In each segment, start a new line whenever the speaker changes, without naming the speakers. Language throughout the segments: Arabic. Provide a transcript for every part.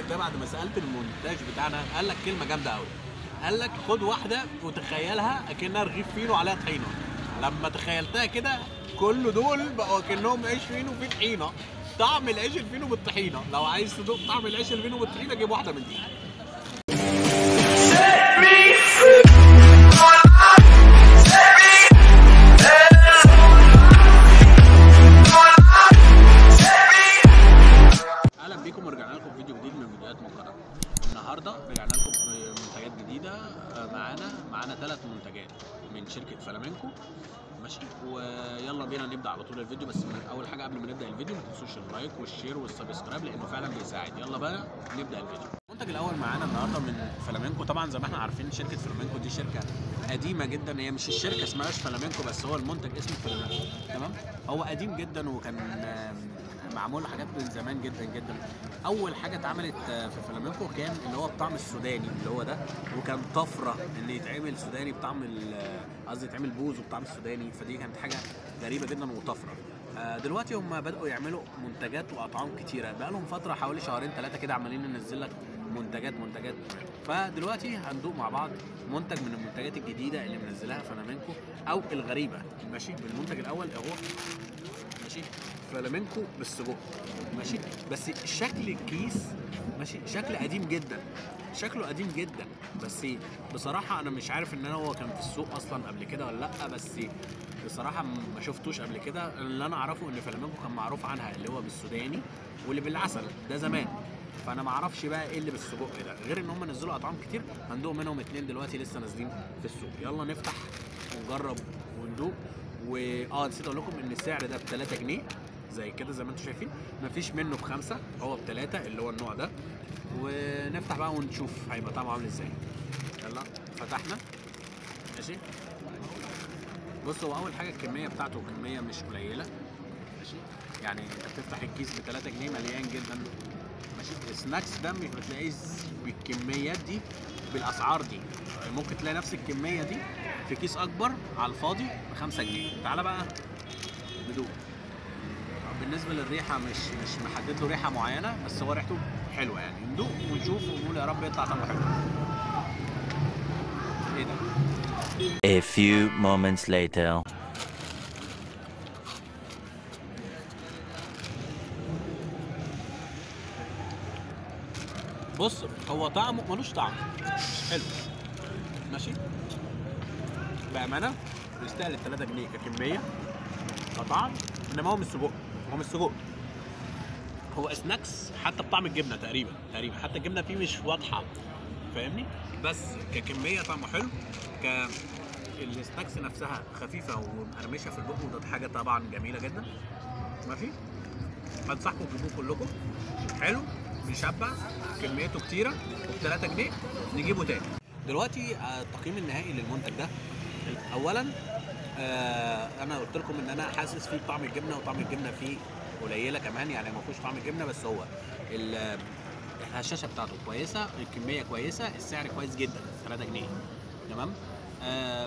ده بعد ما سالت المونتاج بتاعنا قال لك كلمه جامده قوي. قال لك خد واحده وتخيلها اكنها رغيف فينو عليها طحينه. لما تخيلتها كده كل دول بقوا كأنهم عيش فينو فيه طحينه. طعم العيش الفينو بالطحينه، لو عايز تدوق طعم العيش الفينو بالطحينه جيب واحده من دي. اهلا بيكم ورجعنا لكم في فيديو جديد من فيديوهات مقررة. النهارده رجعنا لكم بمنتجات جديده. معانا 3 منتجات من شركه فلامينكو. ماشي، ويلا بينا نبدا على طول الفيديو. بس اول حاجه قبل ما نبدا الفيديو ما تنسوش اللايك والشير والسبسكرايب لانه فعلا بيساعد. يلا بقى نبدا الفيديو. المنتج الاول معانا النهارده من فلامينكو. طبعا زي ما احنا عارفين شركه فلامينكو دي شركه قديمه جدا. هي مش الشركه اسمهاش فلامينكو بس هو المنتج اسمه فلامينكو. تمام، هو قديم جدا وكان معمول حاجات من زمان جدا جدا. اول حاجه اتعملت في فلامينكو كان اللي هو الطعم السوداني اللي هو ده، وكان طفره ان يتعمل سوداني بطعم قصدي يتعمل بوز وبطعم السوداني، فدي كانت حاجه غريبه جدا وطفره. دلوقتي هم بداوا يعملوا منتجات واطعام كتيره، بقى لهم فتره حوالي شهرين 3 كده عمالين ننزل لك منتجات. فدلوقتي هندوق مع بعض منتج من المنتجات الجديده اللي منزلها فلامينكو او الغريبه. ماشي، المنتج الاول اهو. ماشي، فلامينكو بالسجق. ماشي، بس شكل الكيس ماشي شكل قديم جدا، شكله قديم جدا. بس بصراحه انا مش عارف ان هو كان في السوق اصلا قبل كده ولا لا، بس بصراحه ما شفتوش قبل كده. اللي انا اعرفه ان فلامينكو كان معروف عنها اللي هو بالسوداني واللي بالعسل ده زمان، فانا ما اعرفش بقى ايه اللي بالسجق ده، غير ان هم نزلوا اطعام كتير. هندوق منهم 2 دلوقتي لسه نازلين في السوق. يلا نفتح ونجرب وندوق. نسيت اقول لكم ان السعر ده ب 3 جنيه زي كده زي ما انتم شايفين، مفيش منه ب5، هو ب3 اللي هو النوع ده. ونفتح بقى ونشوف هيبقى طعمه عامل ازاي. يلا فتحنا. ماشي، بص هو اول حاجه الكميه بتاعته كميه مش قليله. ماشي، يعني انت بتفتح الكيس ب 3 جنيه مليان جدا. ماشي، السناكس ده مش بتلاقيه بالكميات دي بالاسعار دي. ممكن تلاقي نفس الكميه دي في كيس اكبر على الفاضي ب5 جنيه. تعالى بقى ندوق. بالنسبه للريحه مش محدد له ريحه معينه، بس هو ريحته حلوه يعني. ندوق ونشوف ونقول يا رب يطلع طعمه حلو. ايه ده؟
A few moments later.
بص هو طعمه ملوش طعم، مش حلو. ماشي، بامانه يستاهل 3 جنيه ككميه كطعم. انما هو مش سجق، هو مش سجق، هو سناكس. حتى بطعم الجبنه تقريبا حتى الجبنه فيه مش واضحه، فاهمني؟ بس ككميه طعمه حلو. السناكس نفسها خفيفه ومقرمشه في البق، وده حاجه طبعا جميله جدا. ماشي، انصحكم تجيبوه كلكم. حلو، بيشبع، كميته كتيره، وب3 جنيه نجيبه تاني. دلوقتي التقييم النهائي للمنتج ده. اولا انا قلت لكم ان انا حاسس فيه بطعم الجبنه، وطعم الجبنه فيه قليله كمان، يعني ما فيهوش طعم الجبنه. بس هو الهشاشه بتاعته كويسه، الكميه كويسه، السعر كويس جدا 3 جنيه. تمام.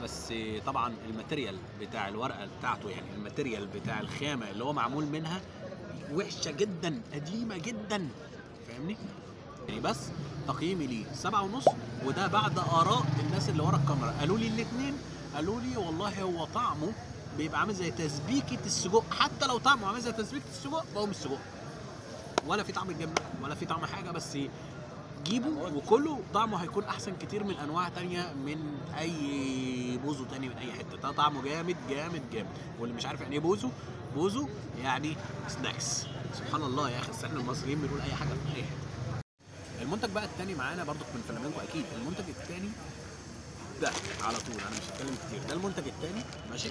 بس طبعا الماتيريال بتاع الورقه بتاعته، يعني الماتيريال بتاع الخامه اللي هو معمول منها وحشه جدا، قديمه جدا، فاهمني؟ يعني بس تقييمي ليه 7.5، وده بعد اراء الناس اللي ورا الكاميرا. قالوا لي الاثنين، قالوا لي والله هو طعمه بيبقى عامل زي تسبيكه السجق. حتى لو طعمه عامل زي تسبيكه السجق فهو مش سجق، ولا في طعم الجبنه ولا في طعم حاجه. بس جيبه وكله طعمه هيكون احسن كتير من انواع تانية، من اي بوزو تاني من اي حته. ده طعمه جامد جامد جامد. واللي مش عارف يعني ايه بوزو يعني سناكس. سبحان الله يا اخي، احنا المصريين بنقول اي حاجه في اي حته. المنتج بقى التاني معانا برضو من فلامينكو اكيد. المنتج التاني ده على طول، انا مش هتكلم كتير، ده المنتج التاني. ماشي،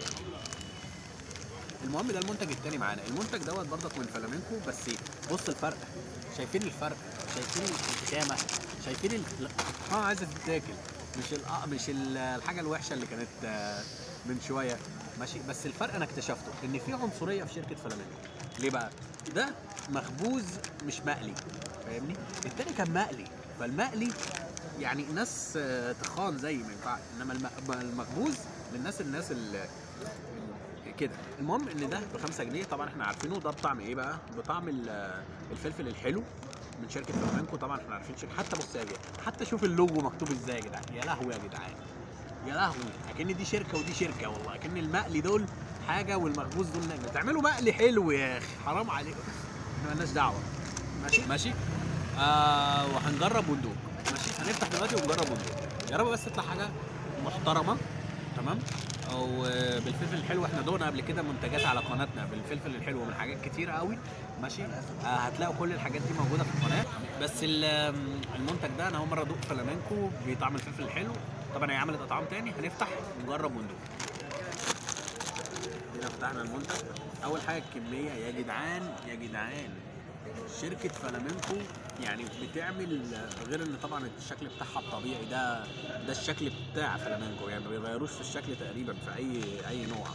المهم ده المنتج التاني معانا. المنتج دوت برضك من فلامينكو. بس بص الفرق، شايفين الفرق؟ شايفين الخامه؟ شايفين عايزه تتاكل، مش الحاجه الوحشه اللي كانت من شويه. ماشي، بس الفرق انا اكتشفته ان في عنصريه في شركه فلامينكو. ليه بقى؟ ده مخبوز مش مقلي، فاهمني؟ التاني كان مقلي، فالمقلي يعني ناس تخان زي ما ينفع، انما المخبوز للناس اللي كده. المهم ان ده ب5 جنيه. طبعا احنا عارفينه ده بطعم ايه بقى؟ بطعم الفلفل الحلو. من شركه فلامينكو. طبعا احنا عارفين شركه، حتى بص يا جدعان، حتى شوف اللوجو مكتوب ازاي يا جدعان. يا لهوي يا جدعان، يا لهوي، اكن دي شركه ودي شركه والله. اكن المقلي دول حاجه والمخبوز دول نجمه. تعملوا مقلي حلو يا اخي، حرام عليكم، احنا مالناش دعوه. ماشي وهنجرب وندوق. ماشي، هنفتح دلوقتي ونجرب وندوق. يا رب بس تطلع حاجه محترمه، تمام. او بالفلفل الحلو، احنا دوقنا قبل كده منتجات على قناتنا بالفلفل الحلو من حاجات كتيره قوي. ماشي، هتلاقوا كل الحاجات دي موجوده في القناه. بس المنتج ده انا اول مره ادوق فلامينكو بطعم الفلفل الحلو. طبعا هي عملت اطعام تاني، هنفتح نجرب وندوق. هنا فتحنا المنتج. اول حاجه الكميه يا جدعان، يا جدعان شركه فلامينكو يعني بتعمل، غير ان طبعا الشكل بتاعها الطبيعي ده الشكل بتاع فلامينكو، يعني ما بيغيروش في الشكل تقريبا في اي نوع،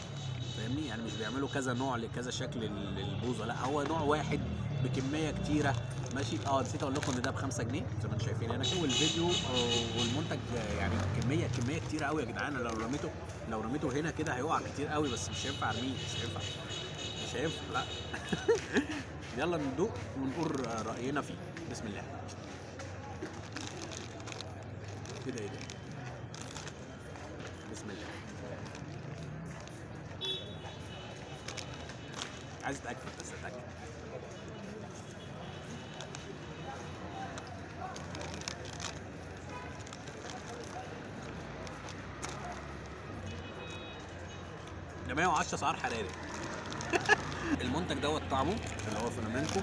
فاهمني؟ يعني مش بيعملوا كذا نوع لكذا شكل البوظه، لا هو نوع واحد بكميه كتيره. ماشي. نسيت اقول لكم ان ده ب5 جنيه زي ما انتم شايفين هنا، والفيديو والمنتج يعني كميه كتيره قوي يا جدعان. لو رميته هنا كده هيقع كتير قوي، بس مش هينفع ارميه، مش هينفع لا. يلا ندوق ونقول راينا فيه. بسم الله. ايه ده بسم الله. عايز اتاكد بس اتاكد. ده 110 سعر حراري. المنتج دوت طعمه اللي هو فلامينكو،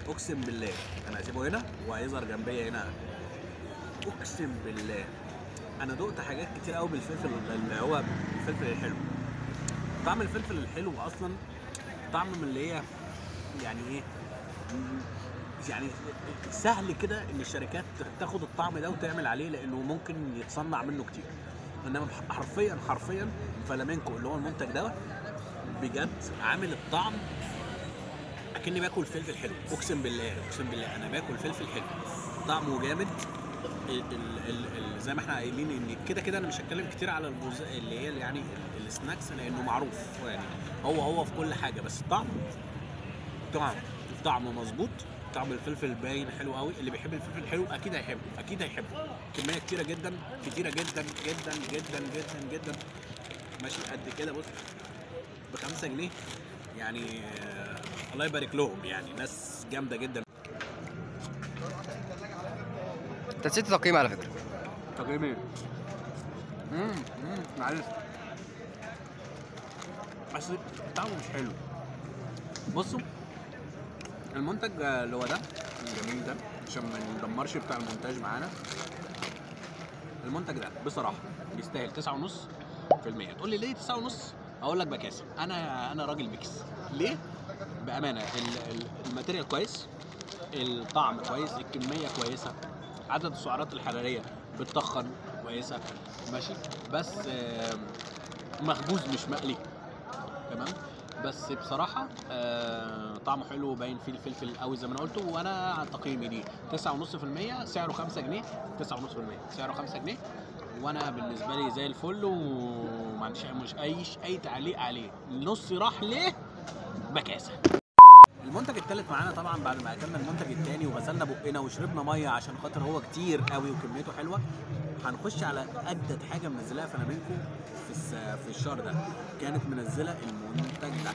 اقسم بالله انا هسيبه هنا وهيظهر جنبي هنا. اقسم بالله انا دقت حاجات كتير قوي بالفلفل اللي هو الفلفل الحلو. طعم الفلفل الحلو اصلا طعم من اللي هي يعني ايه، يعني سهل كده ان الشركات تاخد الطعم ده وتعمل عليه، لانه ممكن يتصنع منه كتير. انما حرفيا فلامينكو اللي هو المنتج ده بجد عامل الطعم اكني باكل فلفل حلو. اقسم بالله انا باكل فلفل حلو، طعمه جامد. زي ما احنا قايلين ان كده انا مش هتكلم كتير على الجزء اللي هي يعني السناكس، لانه معروف يعني هو في كل حاجه، بس طعم مظبوط. طعم الفلفل باين حلو قوي. اللي بيحب الفلفل الحلو اكيد هيحبه. كميه كتيره جدا جدا جدا جدا جدا جدا. ماشي قد كده. بص ب5 جنيه يعني، الله يبارك لهم، يعني ناس جامده جدا.
انت نسيت التقييم على فكره.
تقييم ايه؟ معلش، بس طعمه مش حلو. بصوا المنتج اللي هو ده الجميل ده، عشان ما ندمرش بتاع المونتاج معانا. المنتج ده بصراحه بيستاهل 9.5%. تقول لي ليه 9.5؟ اقول لك بكاسب. انا راجل بيكس. ليه؟ بامانه الماتيريال كويس، الطعم كويس، الكميه كويسه، عدد السعرات الحراريه بتطخن كويسه. ماشي، بس مخبوز مش مقلي، تمام. بس بصراحه طعمه حلو، باين فيه الفلفل قوي زي ما انا قلت. وانا تقييمي دي 9.5%، سعره 5 جنيه. 9.5% سعره 5 جنيه، وانا بالنسبه لي زي الفل، وما عنديش اي تعليق عليه. النص راح ليه بكاسه. المنتج الثالث معانا طبعا بعد ما اكلنا المنتج الثاني وغسلنا بقنا وشربنا ميه عشان خاطر هو كتير قوي وكميته حلوه، هنخش على اجدد حاجه منزلها فلامينكو في الشهر ده. كانت منزله المنتج ده.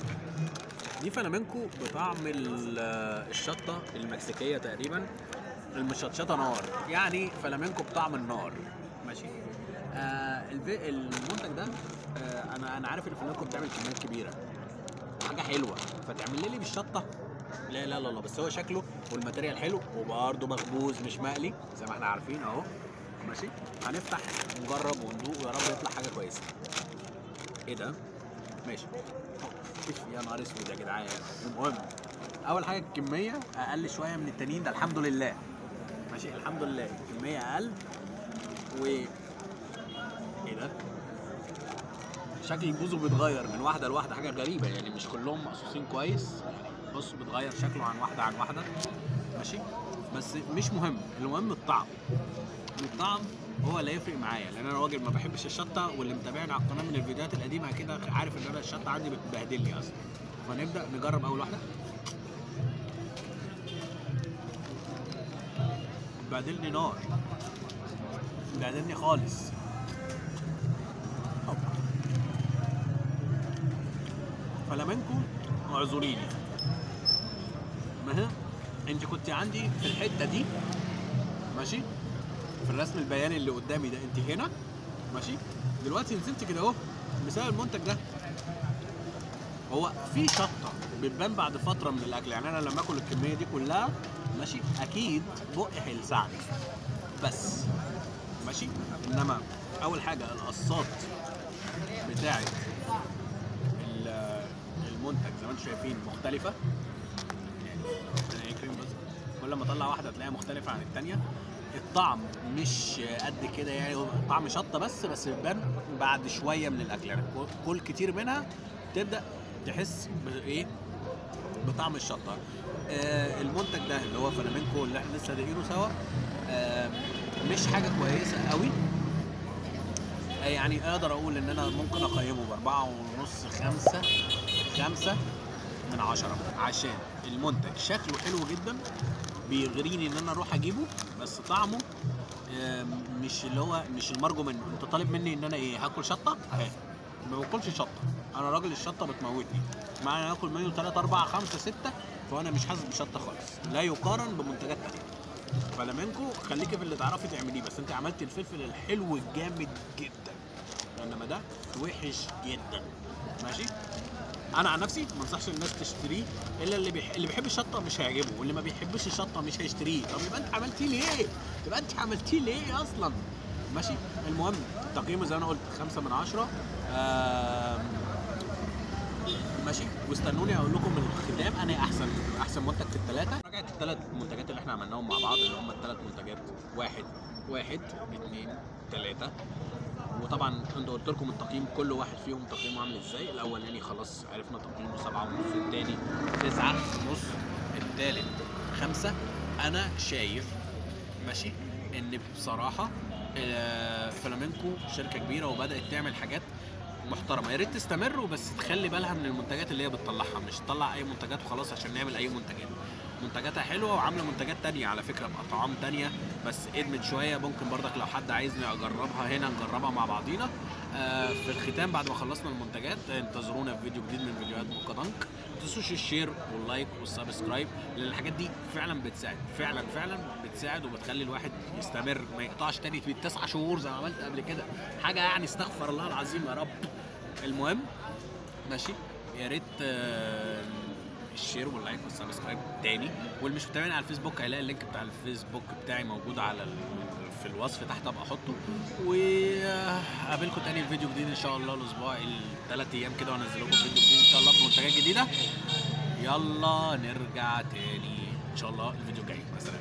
دي فلامينكو بطعم الشطه المكسيكيه تقريبا، المشطشطه نار، يعني فلامينكو بطعم النار. ماشي. المنتج ده انا عارف ان فلامينكو بتعمل كميات كبيره، حاجه حلوه، فتعمل لي بالشطه؟ لا، بس هو شكله والماتيريال حلو، وبرده مخبوز مش مقلي زي ما احنا عارفين اهو. ماشي، هنفتح نجرب وندوق ويا رب يطلع حاجه كويسه. ايه ده؟ ماشي. يا نهار اسود يا جدعان. المهم اول حاجه الكميه اقل شويه من التانيين، ده الحمد لله. ماشي، الحمد لله الكميه اقل. ايه ده؟ شكل البوزو بيتغير من واحده لواحده، حاجه غريبه يعني، مش كلهم مقصوصين كويس. بص بيتغير شكله عن واحده. ماشي، بس مش مهم، المهم الطعم هو اللي هيفرق معايا، لان انا راجل ما بحبش الشطه، واللي متابعني على القناه من الفيديوهات القديمه كده عارف ان انا الشطه عندي بتبهدلني اصلا. فنبدا نجرب اول واحده. بهدلني نار، بهدلني خالص. فلامينكو اعذريني، ماشي. انت كنت عندي في الحته دي ماشي، في الرسم البياني اللي قدامي ده انت هنا ماشي. دلوقتي نزلت كده اهو بسبب المنتج ده. هو في شطه بتبان بعد فتره من الاكل، يعني انا لما اكل الكميه دي كلها ماشي اكيد بقي هيلسعني بس ماشي. انما اول حاجه القصات بتاعت المنتج زي ما انتم شايفين مختلفه، يعني كريم بس كل ما اطلع واحده تلاقيها مختلفه عن الثانيه. الطعم مش قد كده، يعني هو طعم شطه بس بتبان بعد شويه من الاكل، يعني كل كتير منها تبدا تحس بايه، بطعم الشطه. المنتج ده اللي هو فلامينكو اللي احنا لسه داقينه سوا مش حاجه كويسه قوي، يعني اقدر اقول ان انا ممكن اقيمه ب4.5 5 من 10 عشان المنتج شكله حلو جدا بيغريني ان انا اروح اجيبه، بس طعمه مش اللي هو مش المرجو منه. انت طالب مني ان انا ايه، هاكل شطه اهي، ما باكلش شطه، انا راجل الشطه بتموتني، مع ان انا اكل منه 3 4 5 6 فانا مش حاسس بشطه خالص، لا يقارن بمنتجات تانيه. فلامينكو خليكي في اللي تعرفي تعمليه، بس انت عملتي الفلفل الحلو الجامد جدا، انما ده وحش جدا ماشي. انا عن نفسي ما انصحش الناس تشتريه الا اللي بيحب الشطه مش هيعجبه، واللي ما بيحبش الشطه مش هيشتريه. طب يبقى انت عملتيه ليه؟ يبقى انت عملتيه ليه اصلا ماشي. المهم تقييمه زي ما انا قلت 5 من 10 ماشي. واستنوني اقول لكم من الختام انا احسن منتج في الثلاثه. راجعت الثلاث منتجات اللي احنا عملناهم مع بعض اللي هم الثلاث منتجات 1 2 3. وطبعا انت قلت لكم التقييم كل واحد فيهم تقييمه عامل ازاي. الاولاني خلاص عرفنا تقييمه 7.5، الثاني 9.5، الثالث 5. انا شايف ماشي ان بصراحه فلامينكو شركه كبيره وبدات تعمل حاجات محترمه، يا ريت تستمر وبس تخلي بالها من المنتجات اللي هي بتطلعها، مش تطلع اي منتجات وخلاص عشان نعمل اي منتجات. منتجاتها حلوه وعامله منتجات تانية على فكره باطعام تانية، بس ادمت شويه. ممكن برضك لو حد عايزني اجربها هنا نجربها مع بعضينا. في الختام بعد ما خلصنا المنتجات انتظرونا في فيديو جديد من فيديوهات موكادانك. ما تنسوش الشير واللايك والسبسكرايب، لان الحاجات دي فعلا بتساعد، فعلا بتساعد وبتخلي الواحد يستمر ما يقطعش تاني في 9 شهور زي ما عملت قبل كده، حاجه يعني استغفر الله العظيم يا رب. المهم ماشي، يا ريت الشير واللايك والسبسكرايب تاني. واللي مش متابعني على الفيسبوك هيلاقي اللينك بتاع الفيسبوك بتاعي موجود على في الوصف تحت، ابقى احطه. وقابلكم تاني في فيديو جديد ان شاء الله الاسبوع ال3 ايام كده، وانزل لكم فيديو جديد ان شاء الله بمنتجات جديده. يلا نرجع تاني ان شاء الله الفيديو الجاي. مثلا